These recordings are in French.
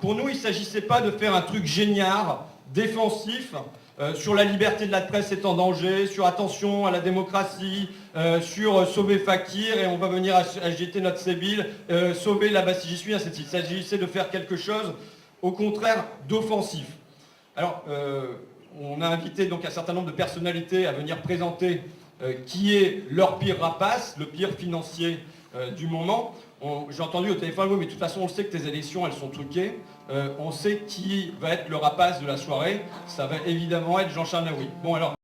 Pour nous, il ne s'agissait pas de faire un truc génial, défensif, sur la liberté de la presse est en danger, sur attention à la démocratie, sur sauver Fakir et on va venir agiter notre sébile, sauver la Bastille, j'y suis, ainsi de suite. Il s'agissait de faire quelque chose, au contraire, d'offensif. Alors, on a invité donc un certain nombre de personnalités à venir présenter qui est leur pire rapace, le pire financier du moment. J'ai entendu au téléphone, oui, mais de toute façon, on sait que tes élections, elles sont truquées. On sait qui va être le rapace de la soirée. Ça va évidemment être Jean-Charles Naouri. Bon, alors,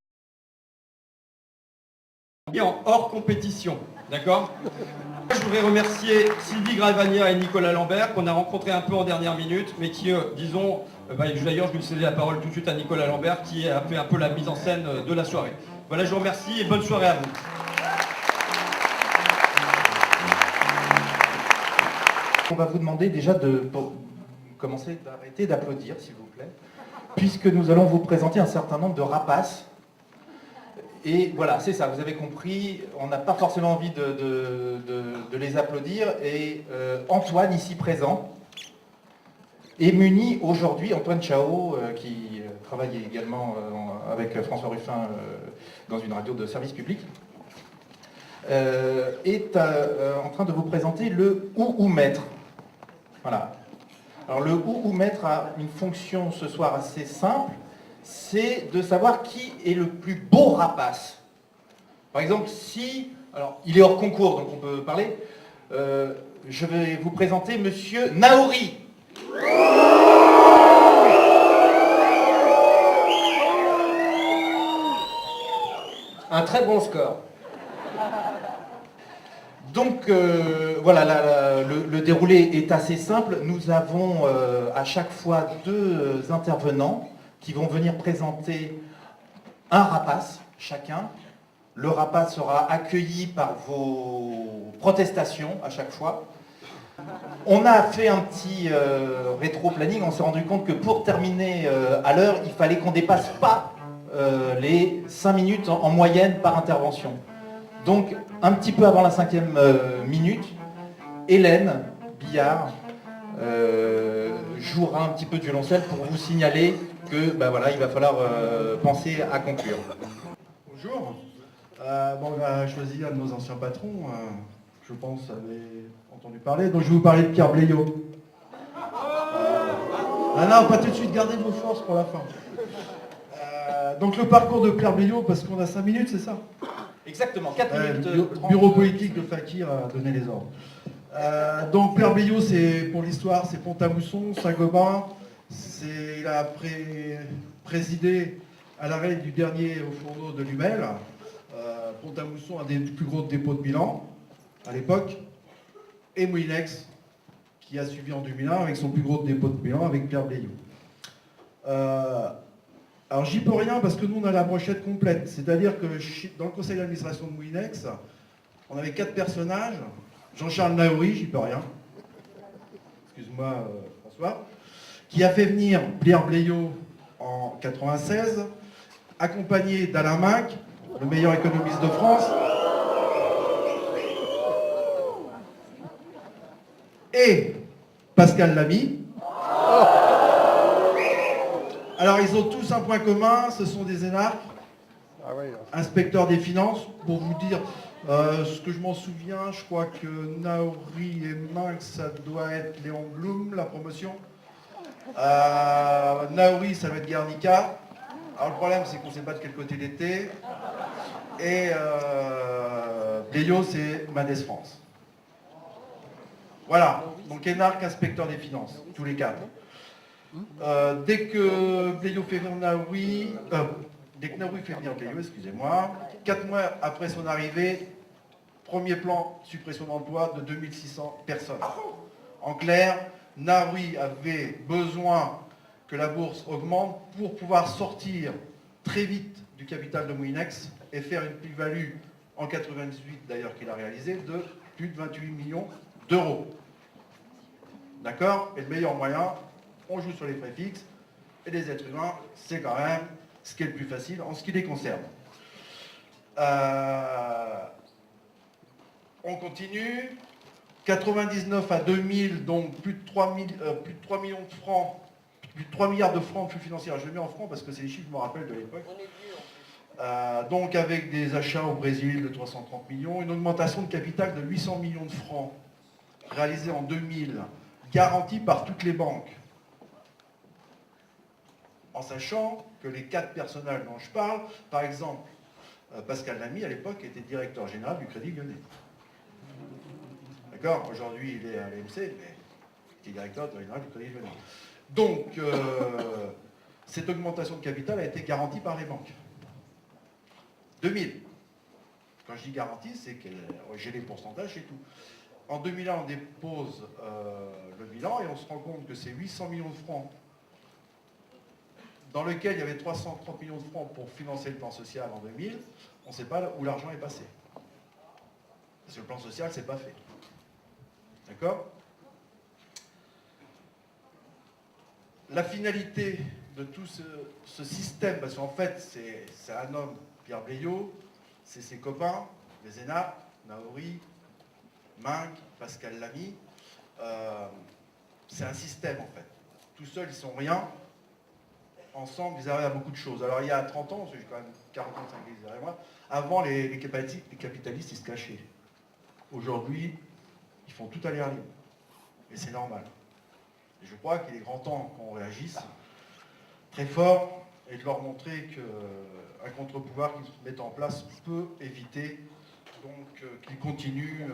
en hors compétition, d'accord? Je voudrais remercier Sylvie Gravagna et Nicolas Lambert, qu'on a rencontrés un peu en dernière minute, mais qui, disons, d'ailleurs, je vais céder la parole tout de suite à Nicolas Lambert, qui a fait un peu la mise en scène de la soirée. Voilà, je vous remercie et bonne soirée à vous. On va vous demander déjà pour commencer d'arrêter d'applaudir, s'il vous plaît, puisque nous allons vous présenter un certain nombre de rapaces. Et voilà, c'est ça, vous avez compris, on n'a pas forcément envie de les applaudir. Et Antoine, ici présent, est muni aujourd'hui, Antoine Chao, qui travaille également avec François Ruffin dans une radio de service public, est en train de vous présenter le ou-maître. Voilà. Alors le ou-maître a une fonction ce soir assez simple, c'est de savoir qui est le plus beau rapace. Par exemple, si... Alors, il est hors concours, donc on peut parler. Je vais vous présenter Monsieur Naouri. Un très bon score. Donc voilà, le déroulé est assez simple. Nous avons à chaque fois deux intervenants qui vont venir présenter un rapace chacun. Le rapace sera accueilli par vos protestations à chaque fois. On a fait un petit rétro-planning, on s'est rendu compte que pour terminer à l'heure, il fallait qu'on ne dépasse pas les 5 minutes en moyenne par intervention. Donc, un petit peu avant la 5e minute, Hélène Billard jouera un petit peu de violoncelle pour vous signaler que voilà, il va falloir penser à conclure. Bonjour. On va choisir un de nos anciens patrons. Je pense que vous avez entendu parler. Donc, je vais vous parler de Pierre Bléiot. Ah non, pas tout de suite, gardez vos forces pour la fin. Donc, le parcours de Pierre Bléiot, parce qu'on a 5 minutes, c'est ça? Exactement, 4 minutes. Le bureau politique de Fakir a donné les ordres. Donc Pierre Bléiot, c'est pour l'histoire, c'est Pont-à-Mousson, Saint-Gobain. Il a présidé à l'arrêt du dernier au fourneau de Lumel. Pont-à-Mousson, un des plus gros dépôts de bilan à l'époque. Et Moulinex, qui a suivi en 2001 avec son plus gros dépôt de bilan avec Pierre Bléiot. Alors j'y peux rien parce que nous on a la brochette complète, c'est-à-dire que dans le conseil d'administration de Moulinex, on avait 4 personnages, Jean-Charles Naouri, j'y peux rien, excuse-moi François, qui a fait venir Pierre Bléiot en 96, accompagné d'Alain Minc, le meilleur économiste de France, et Pascal Lamy. Alors, ils ont tous un point commun, ce sont des énarques, inspecteurs des finances. Pour vous dire ce que je m'en souviens, je crois que Naouri et Minc, ça doit être Léon Blum, la promotion. Naouri, ça va être Guernica. Alors, le problème, c'est qu'on ne sait pas de quel côté il était. Et Bléiot, c'est Mendes France. Voilà, donc énarque, inspecteur des finances, tous les 4. Dès que Bléiot fait venir Naouri, fait venir Bléiot, excusez-moi, 4 mois après son arrivée, premier plan, suppression d'emploi de 2600 personnes. En clair, Naouri avait besoin que la bourse augmente pour pouvoir sortir très vite du capital de Moulinex et faire une plus-value, en 98 d'ailleurs qu'il a réalisé, de plus de 28 millions d'euros. D'accord? Et le meilleur moyen, on joue sur les frais fixes, et les êtres humains, c'est quand même ce qui est le plus facile en ce qui les concerne. On continue. 99 à 2000, donc plus de 3 millions de francs, plus de 3 milliards de francs de flux financiers. Je le mets en francs parce que c'est les chiffres que je me rappelle de l'époque. Donc avec des achats au Brésil de 330 millions, une augmentation de capital de 800 millions de francs réalisée en 2000, garantie par toutes les banques. En sachant que les 4 personnages dont je parle, par exemple, Pascal Lamy à l'époque était directeur général du Crédit Lyonnais. D'accord? Aujourd'hui il est à l'AMC, mais il est directeur général du Crédit Lyonnais. Donc cette augmentation de capital a été garantie par les banques. 2000. Quand je dis garantie, c'est que j'ai les pourcentages et tout. En 2001, on dépose le bilan et on se rend compte que c'est 800 millions de francs dans lequel il y avait 330 millions de francs pour financer le plan social en 2000. On ne sait pas où l'argent est passé. Parce que le plan social, c'est pas fait. D'accord? La finalité de tout ce système, parce qu'en fait, c'est un homme, Pierre Bleillot, c'est ses copains, les ENA, Naori, Minc, Pascal Lamy. C'est un système, en fait. Tout seuls, ils sont rien. Ensemble, ils arrivent à beaucoup de choses. Alors, il y a 30 ans, parce que j'ai quand même 45 ans derrière moi, avant, les capitalistes, ils se cachaient. Aujourd'hui, ils font tout à l'air libre. Et c'est normal. Et je crois qu'il est grand temps qu'on réagisse très fort et de leur montrer qu'un contre-pouvoir qu'ils mettent en place peut éviter donc qu'ils continuent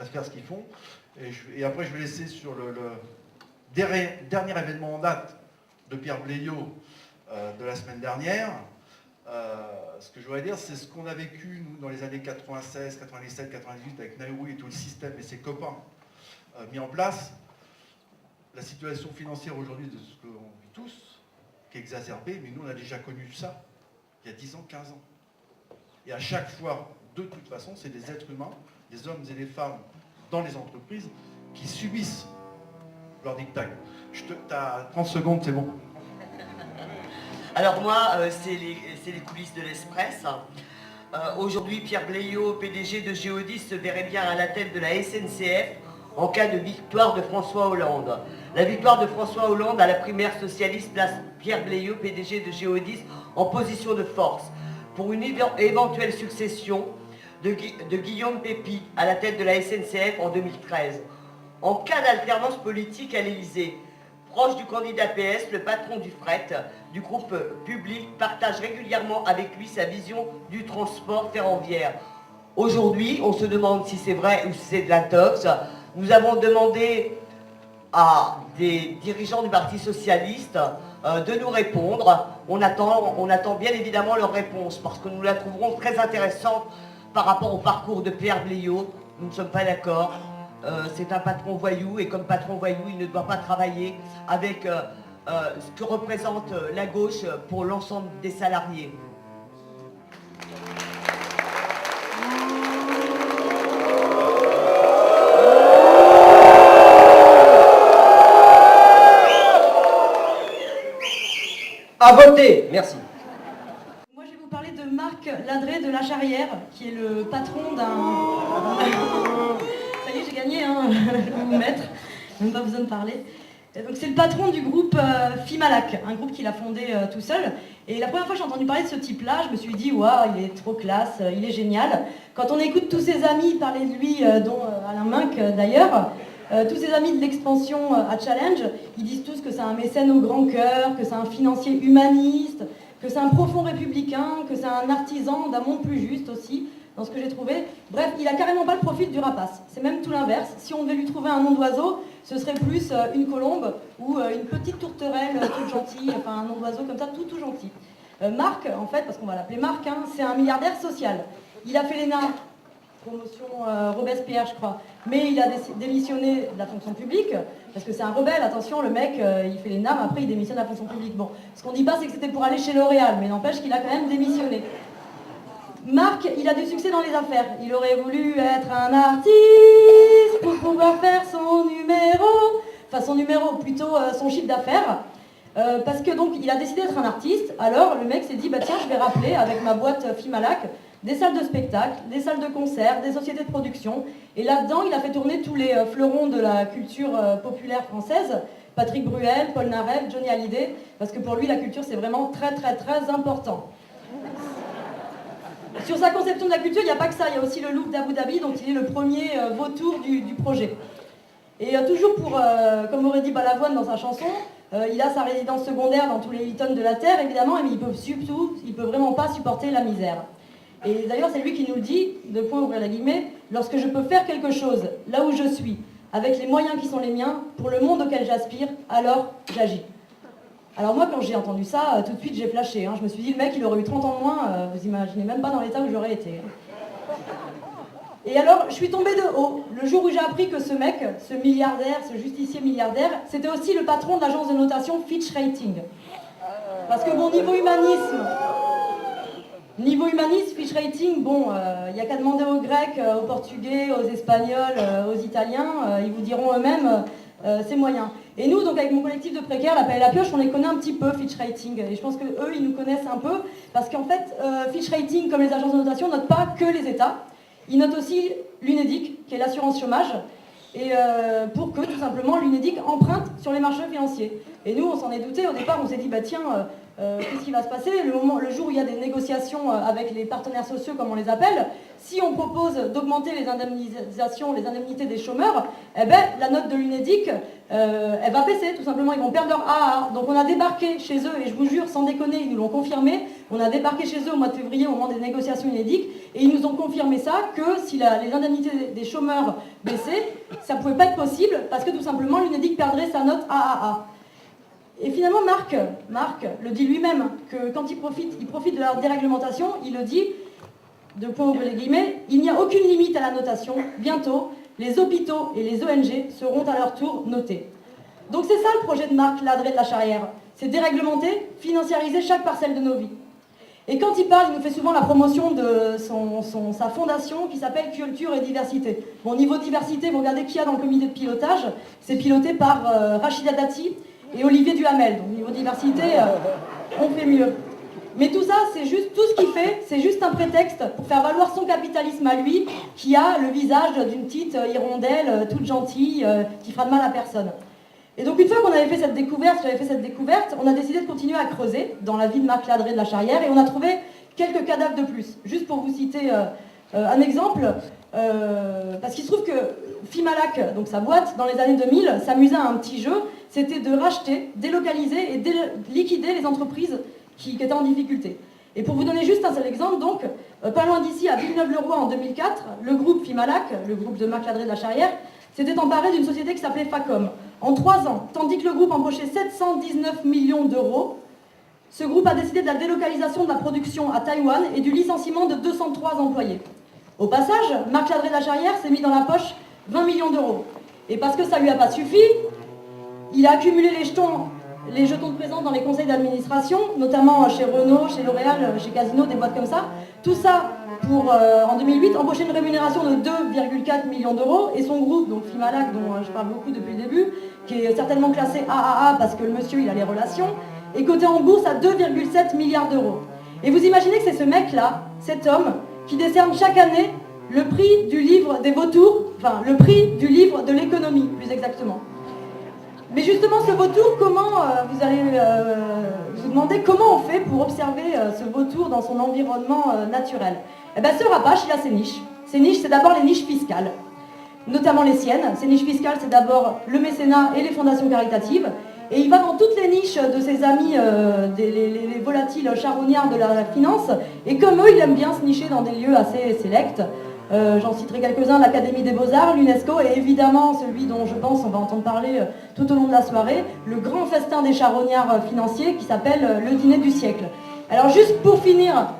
à faire ce qu'ils font. Et après, je vais laisser sur le dernier événement en date de Pierre Bleillot de la semaine dernière. Ce que je voudrais dire, c'est ce qu'on a vécu, nous, dans les années 96, 97, 98, avec Naoui et tout le système et ses copains mis en place. La situation financière aujourd'hui de ce qu'on vit tous, qui est exacerbée, mais nous, on a déjà connu ça il y a 10 ans, 15 ans. Et à chaque fois, de toute façon, c'est des êtres humains, des hommes et des femmes dans les entreprises qui subissent leur dictat. T'as 30 secondes, c'est bon. Alors moi, c'est les coulisses de l'Express. Aujourd'hui, Pierre Bleillot, PDG de Géodis, se verrait bien à la tête de la SNCF en cas de victoire de François Hollande. La victoire de François Hollande à la primaire socialiste place Pierre Bleillot, PDG de Géodis, en position de force pour une éventuelle succession de Guillaume Pépi à la tête de la SNCF en 2013. En cas d'alternance politique à l'Élysée, proche du candidat PS, le patron du fret du groupe public partage régulièrement avec lui sa vision du transport ferroviaire. Aujourd'hui, on se demande si c'est vrai ou si c'est de l'intox. Nous avons demandé à des dirigeants du Parti Socialiste de nous répondre. On attend bien évidemment leur réponse parce que nous la trouverons très intéressante par rapport au parcours de Pierre Bleillot. Nous ne sommes pas d'accord. C'est un patron voyou et comme patron voyou, il ne doit pas travailler avec ce que représente la gauche pour l'ensemble des salariés. À voter, merci. Moi, je vais vous parler de Marc Ladré de La Charrière, qui est le patron d'un... Ça y est, j'ai gagné, hein, je vais vous mettre, même pas besoin de parler. Et donc, c'est le patron du groupe Fimalac, un groupe qu'il a fondé tout seul. Et la première fois que j'ai entendu parler de ce type-là, je me suis dit, waouh, il est trop classe, il est génial. Quand on écoute tous ses amis parler de lui, dont Alain Minc d'ailleurs, tous ses amis de l'expansion à Challenge, ils disent tous que c'est un mécène au grand cœur, que c'est un financier humaniste, que c'est un profond républicain, que c'est un artisan d'un monde plus juste aussi, dans ce que j'ai trouvé. Bref, il a carrément pas le profil du rapace. C'est même tout l'inverse. Si on devait lui trouver un nom d'oiseau, ce serait plus une colombe ou une petite tourterelle toute gentille, enfin un nom d'oiseau comme ça, tout gentil. Marc, en fait, parce qu'on va l'appeler Marc, hein, c'est un milliardaire social. Il a fait l'ENA, promotion Robespierre, je crois, mais il a démissionné de la fonction publique, parce que c'est un rebelle, attention, le mec, il fait l'ENA, mais après il démissionne de la fonction publique. Bon, ce qu'on dit pas, c'est que c'était pour aller chez L'Oréal, mais n'empêche qu'il a quand même démissionné. Marc, il a du succès dans les affaires. Il aurait voulu être un artiste pour pouvoir faire son numéro, plutôt son chiffre d'affaires. Parce que donc il a décidé d'être un artiste, alors le mec s'est dit, bah tiens, je vais rappeler avec ma boîte Fimalac, des salles de spectacle, des salles de concert, des sociétés de production. Et là-dedans, il a fait tourner tous les fleurons de la culture populaire française, Patrick Bruel, Paul Naref, Johnny Hallyday, parce que pour lui, la culture, c'est vraiment très, très, très important. Sur sa conception de la culture, il n'y a pas que ça, il y a aussi le Louvre d'Abu Dhabi, dont il est le premier vautour du projet. Et toujours pour, comme aurait dit Balavoine dans sa chanson, il a sa résidence secondaire dans tous les Hilton de la Terre, évidemment, mais il peut vraiment pas supporter la misère. Et d'ailleurs, c'est lui qui nous le dit, de point ouvrir les guillemets, lorsque je peux faire quelque chose, là où je suis, avec les moyens qui sont les miens, pour le monde auquel j'aspire, alors j'agis. Alors moi, quand j'ai entendu ça, tout de suite j'ai flashé. Hein. Je me suis dit, le mec, il aurait eu 30 ans de moins, vous imaginez même pas dans l'état où j'aurais été. Et alors, je suis tombée de haut, le jour où j'ai appris que ce mec, ce milliardaire, ce justicier milliardaire, c'était aussi le patron de l'agence de notation Fitch Rating. Parce que bon, niveau humanisme, Fitch Rating, bon, il n'y a qu'à demander aux Grecs, aux Portugais, aux Espagnols, aux Italiens, ils vous diront eux-mêmes c'est moyen. Et nous, donc avec mon collectif de précaires, la Pelle et la Pioche, on les connaît un petit peu, Fitch Rating. Et je pense qu'eux, ils nous connaissent un peu, parce qu'en fait, Fitch Rating, comme les agences de notation, notent pas que les États. Ils notent aussi l'UNEDIC, qui est l'assurance chômage, et pour que, tout simplement, l'UNEDIC emprunte sur les marchés financiers. Et nous, on s'en est douté. Au départ, on s'est dit, bah tiens, qu'est-ce qui va se passer le jour où il y a des négociations avec les partenaires sociaux, comme on les appelle, si on propose d'augmenter les indemnisations, les indemnités des chômeurs, eh ben, la note de l'UNEDIC, elle va baisser, tout simplement, ils vont perdre leur AAA. Donc on a débarqué chez eux, et je vous jure, sans déconner, ils nous l'ont confirmé, on a débarqué chez eux au mois de février, au moment des négociations UNEDIC, et ils nous ont confirmé ça, que si les indemnités des chômeurs baissaient, ça ne pouvait pas être possible, parce que tout simplement, l'UNEDIC perdrait sa note AAA. Et finalement, Marc le dit lui-même, que quand il profite de la déréglementation, il le dit, de point ouvrir les guillemets, il n'y a aucune limite à la notation. Bientôt, les hôpitaux et les ONG seront à leur tour notés. Donc c'est ça le projet de Marc Ladré de la Charrière. C'est déréglementer, financiariser chaque parcelle de nos vies. Et quand il parle, il nous fait souvent la promotion de sa fondation qui s'appelle Culture et Diversité. Bon, niveau diversité, vous regardez qui y a dans le comité de pilotage. C'est piloté par Rachida Dati et Olivier Duhamel. Donc niveau diversité, on fait mieux. Mais tout ça, c'est juste, tout ce qu'il fait, c'est juste un prétexte pour faire valoir son capitalisme à lui, qui a le visage d'une petite hirondelle toute gentille, qui fera de mal à personne. Et donc une fois qu'on avait fait cette découverte, on a décidé de continuer à creuser dans la vie de Marc Ladré de la Charrière, et on a trouvé quelques cadavres de plus. Juste pour vous citer un exemple, parce qu'il se trouve que Fimalac, donc sa boîte, dans les années 2000, s'amusait à un petit jeu, c'était de racheter, délocaliser et liquider les entreprises qui étaient en difficulté. Et pour vous donner juste un seul exemple, donc, pas loin d'ici, à Villeneuve-le-Roi en 2004, le groupe Fimalac, le groupe de Marc Ladré de la Charrière, s'était emparé d'une société qui s'appelait Facom. En 3 ans, tandis que le groupe embauchait 719 millions d'euros, ce groupe a décidé de la délocalisation de la production à Taïwan et du licenciement de 203 employés. Au passage, Marc Ladré de la Charrière s'est mis dans la poche 20 millions d'euros. Et parce que ça ne lui a pas suffi, il a accumulé les jetons de présence dans les conseils d'administration, notamment chez Renault, chez L'Oréal, chez Casino, des boîtes comme ça. Tout ça pour, en 2008, embaucher une rémunération de 2,4 millions d'euros. Et son groupe, donc Fimalac, dont je parle beaucoup depuis le début, qui est certainement classé AAA parce que le monsieur, il a les relations, est coté en bourse à 2,7 milliards d'euros. Et vous imaginez que c'est ce mec-là, cet homme, qui décerne chaque année le prix du livre des vautours, enfin le prix du livre de l'économie, plus exactement. Mais justement, ce vautour, comment, vous allez vous demander comment on fait pour observer ce vautour dans son environnement naturel. Eh bien, ce rapace, il a ses niches. Ses niches, c'est d'abord les niches fiscales, notamment les siennes. Ces niches fiscales, c'est d'abord le mécénat et les fondations caritatives. Et il va dans toutes les niches de ses amis, les volatiles charognards de la finance. Et comme eux, il aime bien se nicher dans des lieux assez sélects. J'en citerai quelques-uns, l'Académie des Beaux-Arts, l'UNESCO, et évidemment celui dont je pense on va entendre parler tout au long de la soirée, le grand festin des charognards financiers qui s'appelle le dîner du siècle. Alors juste pour finir,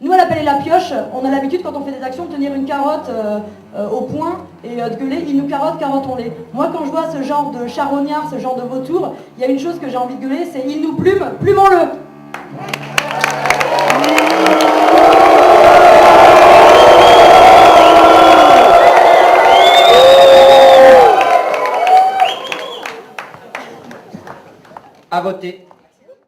nous à la Pelle et la Pioche, on a l'habitude quand on fait des actions de tenir une carotte au poing et de gueuler, il nous carotte, carottons-les. Moi quand je vois ce genre de charognard, ce genre de vautour, il y a une chose que j'ai envie de gueuler, c'est il nous plume, plumons-le. À voter.